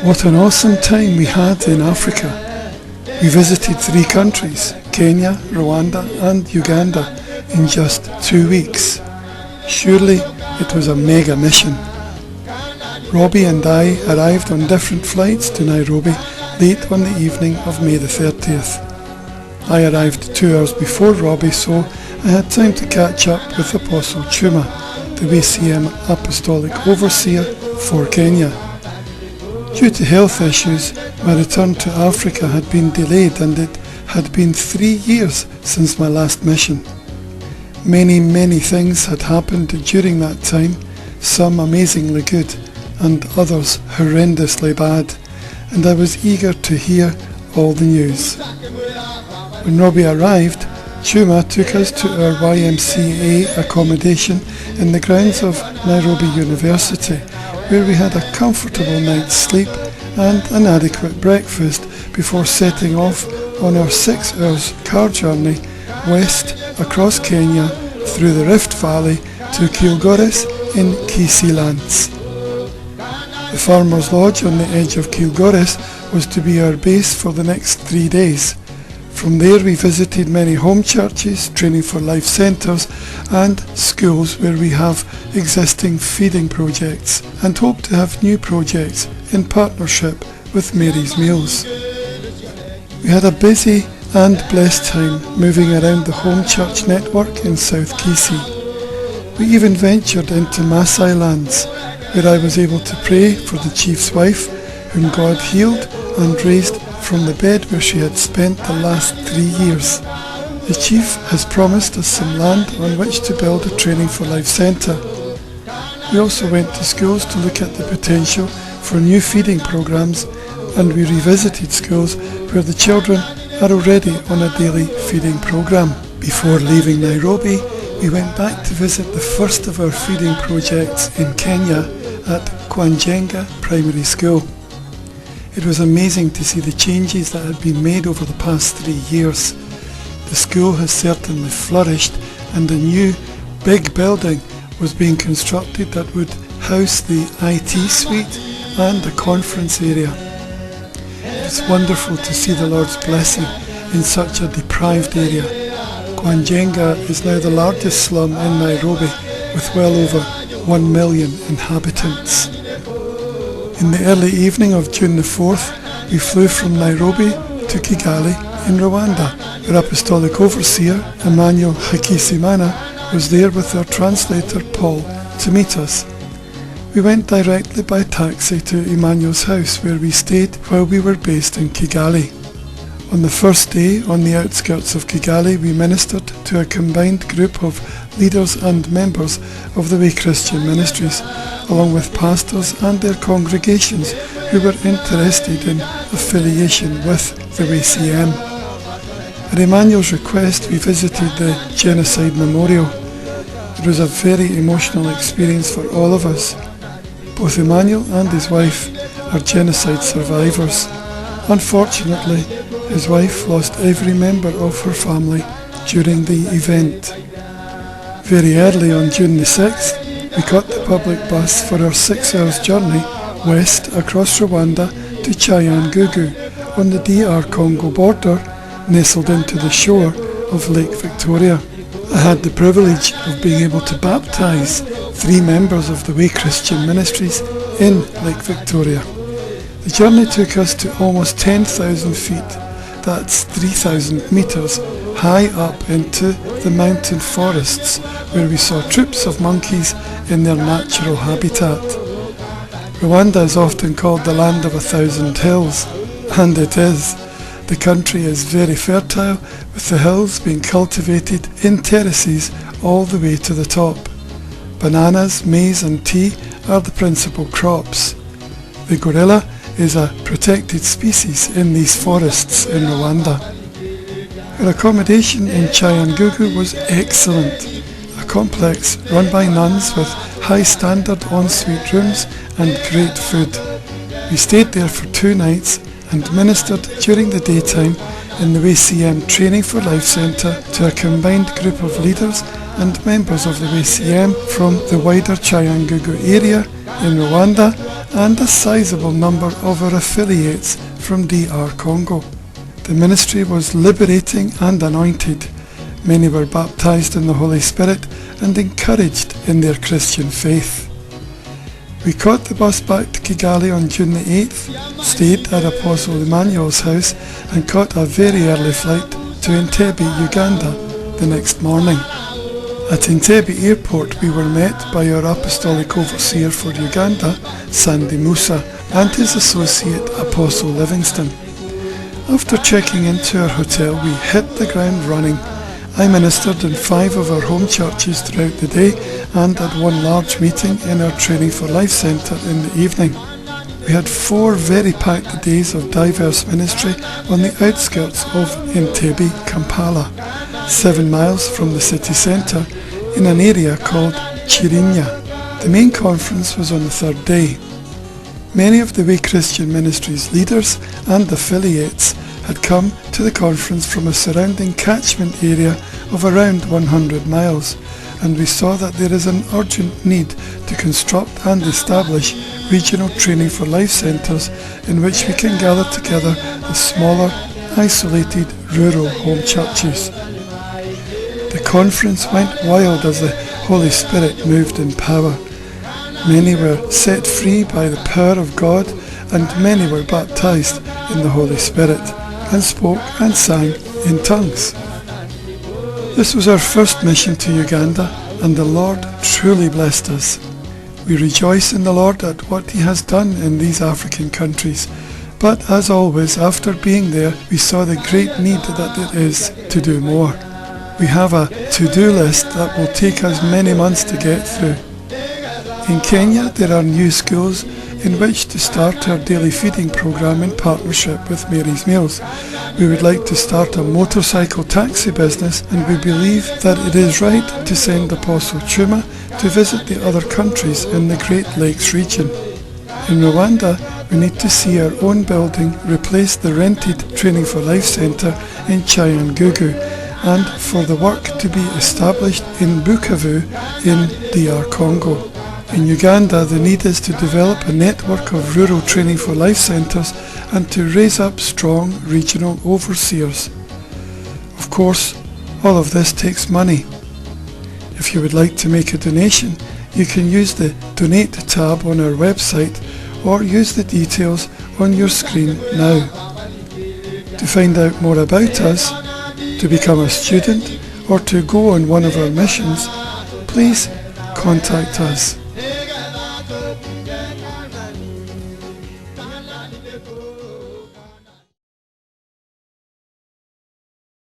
What an awesome time we had in Africa. We visited 3 countries, Kenya, Rwanda and Uganda, in just 2 weeks. Surely it was a mega mission. Robbie and I arrived on different flights to Nairobi late on the evening of May the 30th. I arrived 2 hours before Robbie, so I had time to catch up with Apostle Chuma, the TheWayCM Apostolic Overseer for Kenya. Due to health issues, my return to Africa had been delayed, and it had been 3 years since my last mission. Many things had happened during that time, some amazingly good and others horrendously bad, and I was eager to hear all the news. When Robbie arrived, Chuma took us to our YMCA accommodation in the grounds of Nairobi University, where we had a comfortable night's sleep and an adequate breakfast before setting off on our 6 hours car journey west across Kenya through the Rift Valley to Kilgoris in Kisii Lands. The Farmers' Lodge on the edge of Kilgoris was to be our base for the next 3 days. From there we visited many home churches, training for life centres and schools where we have existing feeding projects and hope to have new projects in partnership with Mary's Meals. We had a busy and blessed time moving around the home church network in South Kisii. We even ventured into Maasai lands, where I was able to pray for the chief's wife, whom God healed and raised from the bed where she had spent the last 3 years. The chief has promised us some land on which to build a training for life centre. We also went to schools to look at the potential for new feeding programmes, and we revisited schools where the children are already on a daily feeding programme. Before leaving Nairobi, we went back to visit the first of our feeding projects in Kenya at Kwanjenga Primary School. It was amazing to see the changes that had been made over the past 3 years. The school has certainly flourished, and a new big building was being constructed that would house the IT suite and a conference area. It's wonderful to see the Lord's blessing in such a deprived area. Kwanjenga is now the largest slum in Nairobi, with well over 1 million inhabitants. In the early evening of June the 4th, we flew from Nairobi to Kigali in Rwanda, where Apostolic Overseer Emmanuel Hakisimana was there with our translator Paul to meet us. We went directly by taxi to Emmanuel's house, where we stayed while we were based in Kigali. On the first day, on the outskirts of Kigali, we ministered to a combined group of leaders and members of the Way Christian Ministries, along with pastors and their congregations who were interested in affiliation with TheWayCM. At Emmanuel's request, we visited the Genocide Memorial. It was a very emotional experience for all of us. Both Emmanuel and his wife are genocide survivors. Unfortunately, his wife lost every member of her family during the event. Very early on June the 6th, we caught the public bus for our 6 hours journey west across Rwanda to Cyangugu on the DR Congo border, nestled into the shore of Lake Victoria. I had the privilege of being able to baptise 3 members of the Way Christian Ministries in Lake Victoria. The journey took us to almost 10,000 feet, that's 3,000 metres, high up into the mountain forests, where we saw troops of monkeys in their natural habitat. Rwanda is often called the land of 1,000 hills, and it is. The country is very fertile, with the hills being cultivated in terraces all the way to the top. Bananas, maize and tea are the principal crops. The gorilla is a protected species in these forests in Rwanda. Our accommodation in Cyangugu was excellent, a complex run by nuns with high standard ensuite rooms and great food. We stayed there for 2 nights and ministered during the daytime in the TheWayCM Training for Life Centre to a combined group of leaders and members of the TheWayCM from the wider Cyangugu area in Rwanda, and a sizable number of our affiliates from DR Congo. The ministry was liberating and anointed. Many were baptized in the Holy Spirit and encouraged in their Christian faith. We caught the bus back to Kigali on June the 8th, stayed at Apostle Emmanuel's house and caught a very early flight to Entebbe, Uganda the next morning. At Entebbe Airport we were met by our Apostolic Overseer for Uganda, Sandy Musa, and his associate Apostle Livingston. After checking into our hotel we hit the ground running. I ministered in 5 of our home churches throughout the day and at one large meeting in our Training for Life Centre in the evening. We had 4 very packed days of diverse ministry on the outskirts of Entebbe, Kampala, 7 miles from the city centre in an area called Chirinya. The main conference was on the 3rd day. Many of the Way Christian Ministries leaders and affiliates had come to the conference from a surrounding catchment area of around 100 miles, and we saw that there is an urgent need to construct and establish regional Training for Life centres in which we can gather together the smaller, isolated, rural home churches. The conference went wild as the Holy Spirit moved in power. Many were set free by the power of God, and many were baptized in the Holy Spirit and spoke and sang in tongues. This was our first mission to Uganda, and the Lord truly blessed us. We rejoice in the Lord at what He has done in these African countries, but as always, after being there, we saw the great need that there is to do more. We have a to-do list that will take us many months to get through. In Kenya, there are new schools in which to start our daily feeding program in partnership with Mary's Meals. We would like to start a motorcycle taxi business, and we believe that it is right to send Apostle Chuma to visit the other countries in the Great Lakes region. In Rwanda, we need to see our own building replace the rented Training for Life Centre in Cyangugu, and for the work to be established in Bukavu in DR Congo. In Uganda, the need is to develop a network of rural Training for Life centres and to raise up strong regional overseers. Of course, all of this takes money. If you would like to make a donation, you can use the Donate tab on our website or use the details on your screen now. To find out more about us, to become a student, or to go on one of our missions, please contact us. Go.